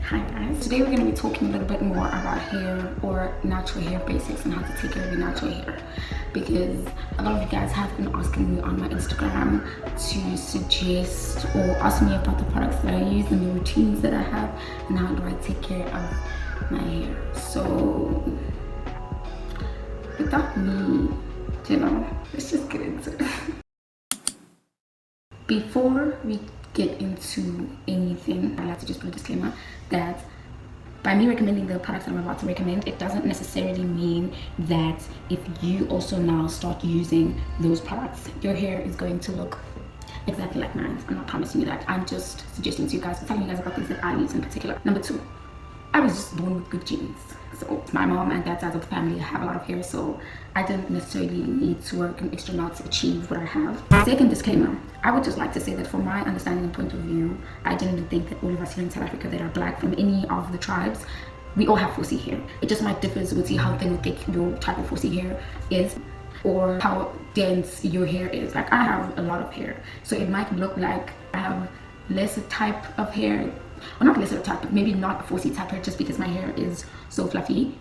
Hi guys, today we're going to be talking a little bit more about hair or natural hair basics and how to take care of your natural hair, because a lot of you guys have been asking me on my Instagram to suggest or ask me about the products that I use and the routines that I have and how do I take care of my hair. So without me, let's just get into it. Before we get into anything, I'd like to just put a disclaimer that by me recommending the products that I'm about to recommend, it doesn't necessarily mean that if you also now start using those products, your hair is going to look exactly like mine. I'm not promising you that. I'm just suggesting to you guys, telling you guys about things that I use in particular. Number two, I was just born with good genes. So my mom and dad sides of the family have a lot of hair, so I didn't necessarily need to work an extra mile to achieve what I have. Second disclaimer, I would just like to say that from my understanding and point of view, I genuinely think that all of us here in South Africa that are black from any of the tribes, we all have 4C hair. It just might differ with how thin or thick your type of 4C hair is, or how dense your hair is. Like I have a lot of hair, so it might look like I have lesser type of hair. Well, not lesser type, but maybe not a 4C type hair, just because my hair is so fluffy.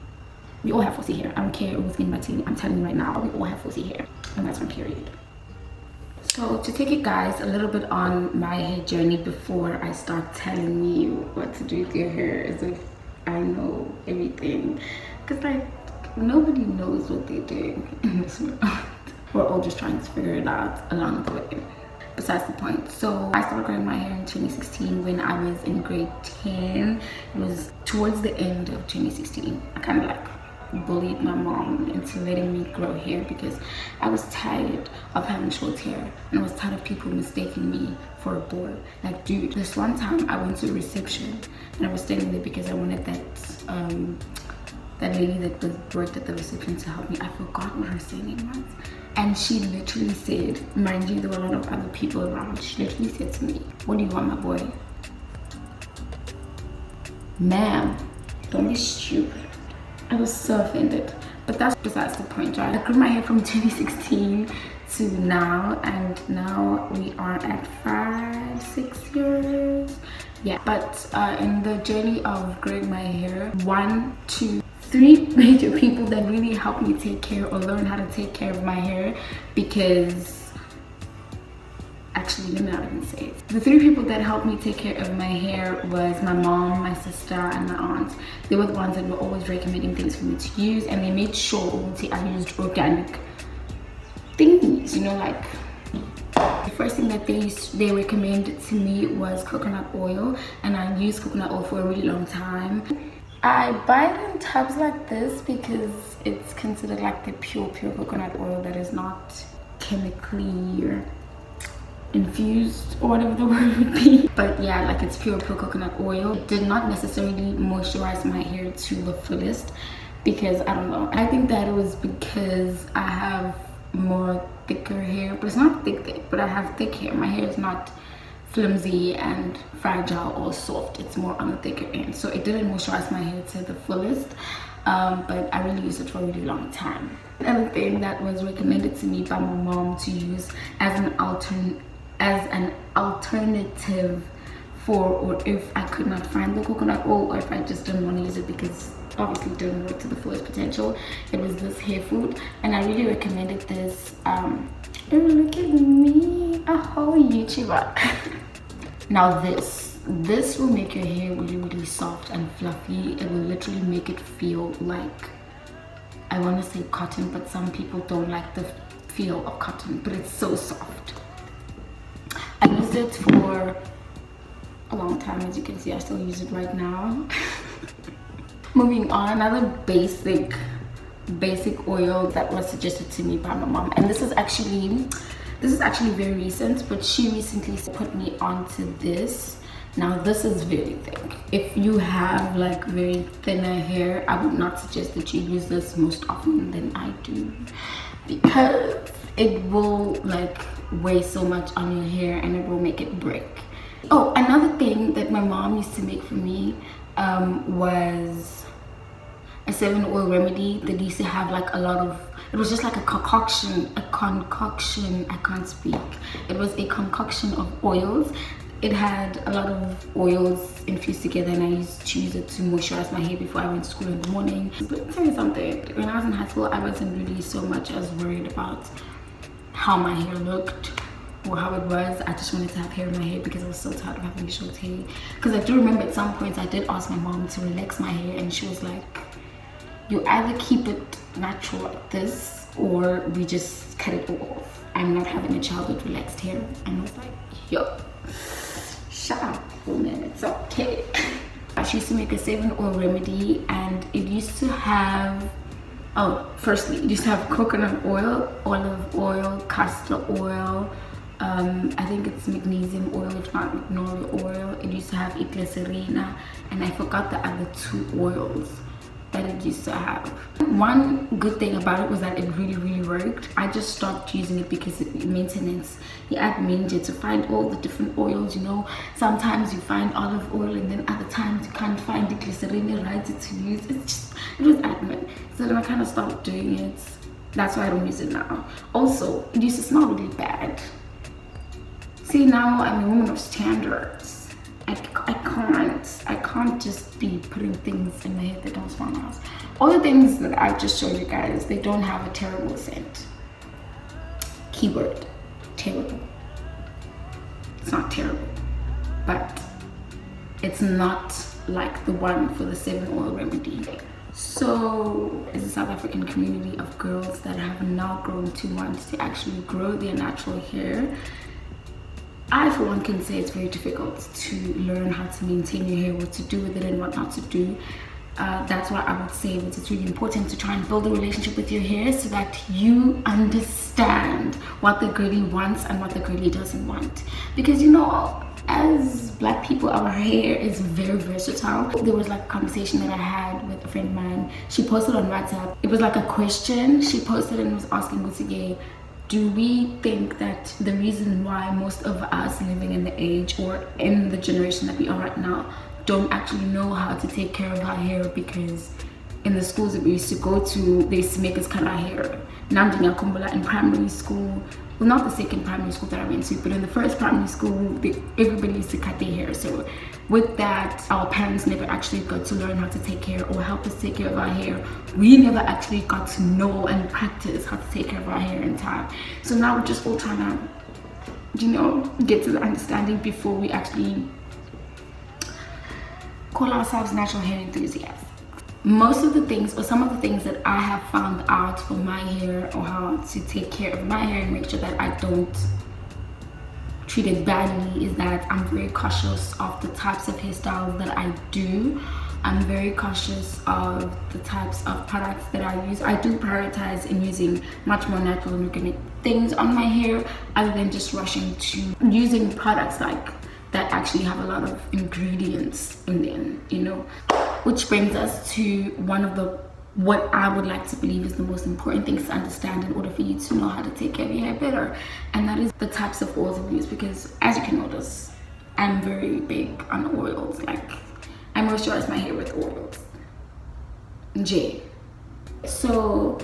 We all have 4C hair. I don't care who's in my team. I'm telling you right now, we all have 4C hair, and that's my period. So to take you guys a little bit on my hair journey before I start telling you what to do with your hair, as if I know everything, because like nobody knows what they're doing in this world. We're all just trying to figure it out along the way. Besides the point. So I started growing my hair in 2016 when I was in grade 10. It was towards the end of 2016. I kind of like bullied my mom into letting me grow hair because I was tired of having short hair and I was tired of people mistaking me for a boy. Like, dude, this one time I went to a reception and I was standing there because I wanted that lady that worked at the reception to help me. I forgot what her name was. And she literally said, mind you, there were a lot of other people around. She literally said to me, "What do you want, my boy?" Ma'am, don't be stupid. I was so offended. But that's besides the point, right? I grew my hair from 2016 to now, and now we are at 5-6 years. Yeah, but in the journey of growing my hair, 1, 2, 3 major people that really helped me take care or learn how to take care of my hair, because actually let me not even say it. The 3 people that helped me take care of my hair was my mom, my sister, and my aunt. They were the ones that were always recommending things for me to use, and they made sure I used organic things, like the first thing that they recommended to me was coconut oil, and I used coconut oil for a really long time. I buy it in tubs like this because it's considered like the pure coconut oil that is not chemically infused or whatever the word would be. But yeah, like it's pure coconut oil. It did not necessarily moisturize my hair to the fullest because I don't know. I think that it was because I have more thicker hair, but it's not thick, but I have thick hair. My hair is not flimsy and fragile or soft. It's more on the thicker end, so it didn't moisturize my hair to the fullest, but I really used it for a really long time. Another thing that was recommended to me by my mom to use as an alternative for, or if I could not find the coconut oil, or if I just didn't want to use it because obviously it didn't work to the fullest potential, it was this hair food, and I really recommended this. Oh, look at me, a whole YouTuber. Now this will make your hair really soft and fluffy. It will literally make it feel like, I want to say cotton, but some people don't like the feel of cotton, but it's so soft. I used it for a long time. As you can see, I still use it right now. Moving on, another basic oil that was suggested to me by my mom, and this is actually very recent, but she recently put me onto this. Now this is very thick. If you have like very thinner hair, I would not suggest that you use this most often than I do, because it will like weigh so much on your hair and it will make it break. Oh, another thing that my mom used to make for me was a 7 oil remedy that used to have like a lot of, it was just like a concoction, I can't speak. It was a concoction of oils it had a lot of oils infused together, and I used to use it to moisturize my hair before I went to school in the morning. But let me tell you something, when I was in high school, I wasn't really so much as worried about how my hair looked or how it was. I just wanted to have hair in my hair because I was so tired of having short hair. Because I do remember at some points I did ask my mom to relax my hair, and she was like, you either keep it natural like this or we just cut it all off. I'm not having a child with relaxed hair. And I was like, yo, shut up, woman, it's okay. She used to make a 7-oil remedy, and it used to have, firstly, it used to have coconut oil, olive oil, castor oil, I think it's magnesium oil, if not magnolia oil. It used to have glycerina, and I forgot the other 2 oils that it used to have. One good thing about it was that it really worked. I just stopped using it because it maintenance. You add mainly to find all the different oils, you know. Sometimes you find olive oil, and then other times you can't find the glycerine right to use. It was admin. So then I kind of stopped doing it. That's why I don't use it now. Also, it used to smell really bad. See, now I'm a woman of standards. I can't just be putting things in my head that don't smell nice. All the things that I've just showed you guys, they don't have a terrible scent. Keyword, terrible. It's not terrible, but it's not like the one for the 7-oil remedy. So it's a South African community of girls that have now grown to want to actually grow their natural hair. I, for one, can say it's very difficult to learn how to maintain your hair, what to do with it and what not to do. That's why I would say that it's really important to try and build a relationship with your hair so that you understand what the girly wants and what the girly doesn't want. Because, you know, as black people, our hair is very versatile. There was like a conversation that I had with a friend of mine. She posted on WhatsApp. It was like a question. She posted and was asking Gutsiye, do we think that the reason why most of us living in the age or in the generation that we are right now don't actually know how to take care of our hair because in the schools that we used to go to, they used to make us cut our hair. Namdinya Kumbula in primary school, well, not the second primary school that I went to, but in the first primary school, everybody used to cut their hair. So with that, our parents never actually got to learn how to take care or help us take care of our hair. We never actually got to know and practice how to take care of our hair in time. So now we're just all trying to, you know, get to the understanding before we actually call ourselves natural hair enthusiasts. Most of the things, or some of the things that I have found out for my hair or how to take care of my hair and make sure that I don't treat it badly, is that I'm very cautious of the types of hairstyles that I do. I'm very cautious of the types of products that I use. I do prioritize in using much more natural and organic things on my hair other than just rushing to using products like that actually have a lot of ingredients in them, you know. Which brings us to one of the, what I would like to believe is the most important things to understand in order for you to know how to take care of your hair better, and that is the types of oils we use. Because as you can notice, I'm very big on oils. Like, I moisturize my hair with oils. J. So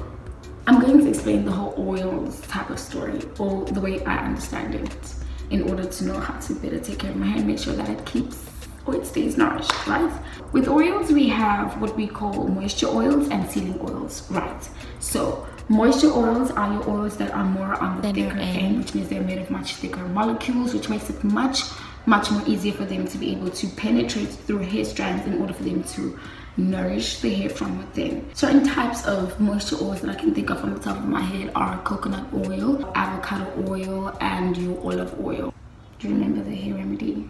I'm going to explain the whole oils type of story, or the way I understand it, in order to know how to better take care of my hair and make sure that it keeps or it stays nourished, right? With oils, we have what we call moisture oils and sealing oils, right? So moisture oils are your oils that are more on the thicker end, which means they're made of much thicker molecules, which makes it much more easier for them to be able to penetrate through hair strands in order for them to nourish the hair from within. Certain types of moisture oils that I can think of from the top of my head are coconut oil, avocado oil, and your olive oil. Do you remember the hair remedy?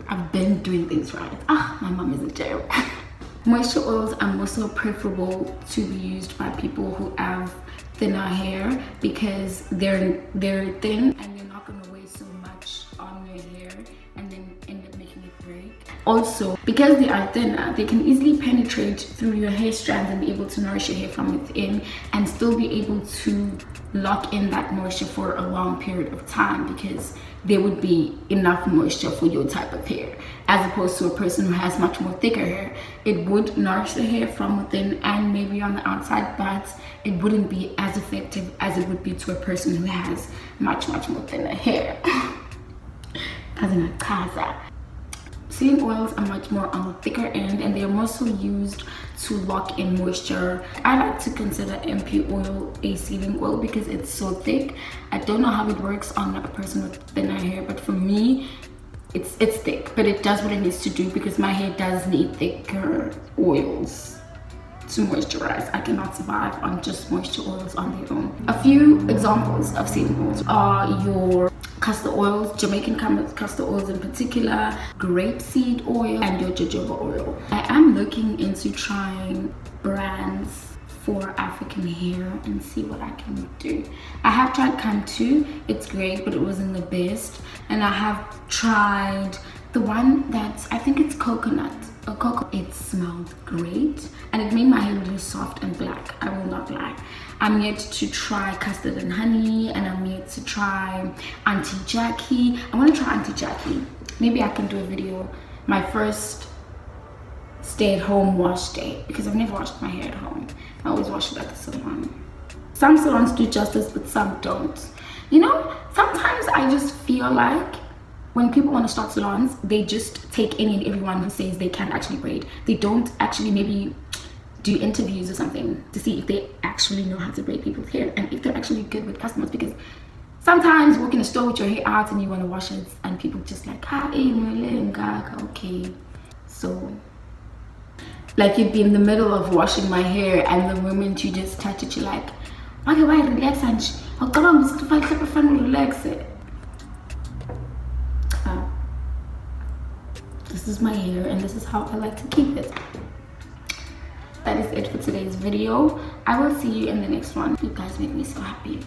I've been doing things right. My mom is a jail. Moisture oils are more so preferable to be used by people who have thinner hair because they're thin and you're not going to waste so much on your hair and then end up making it break. Also, because they are thinner, they can easily penetrate through your hair strands and be able to nourish your hair from within and still be able to lock in that moisture for a long period of time, because there would be enough moisture for your type of hair, as opposed to a person who has much more thicker hair. It would nourish the hair from within and maybe on the outside, but it wouldn't be as effective as it would be to a person who has much more thinner hair. Kaza. Sealing oils are much more on the thicker end, and they're more so used to lock in moisture. I like to consider MP oil a sealing oil because it's so thick. I don't know how it works on a person with thinner hair, but for me, it's thick, but it does what it needs to do because my hair does need thicker oils to moisturize. I cannot survive on just moisture oils on their own. A few examples of sealing oils are your castor oils, Jamaican castor oils in particular, grapeseed oil, and your jojoba oil. I am looking into trying brands for African hair and see what I can do. I have tried Cantu, it's great, but it wasn't the best. And I have tried the one that's, I think it's coconut. It smelled great and it made my hair really soft and black. I will not lie. I'm yet to try custard and honey, and I'm yet to try Auntie Jackie. I want to try Auntie Jackie. Maybe I can do a video, my first stay-at-home wash day, because I've never washed my hair at home. I always wash it at the salon. Some salons do justice, but some don't. You know, sometimes I just feel like when people want to start salons, they just take any and everyone who says they can't actually braid. They don't actually maybe do interviews or something to see if they actually know how to braid people's hair and if they're actually good with customers. Because sometimes you walk in a store with your hair out and you want to wash it and people just like, okay. So like you'd be in the middle of washing my hair and the moment you just touch it, you're like, okay, why relax and relax it. This is my hair and this is how I like to keep it. That is it for today's video. I will see you in the next one. You guys make me so happy.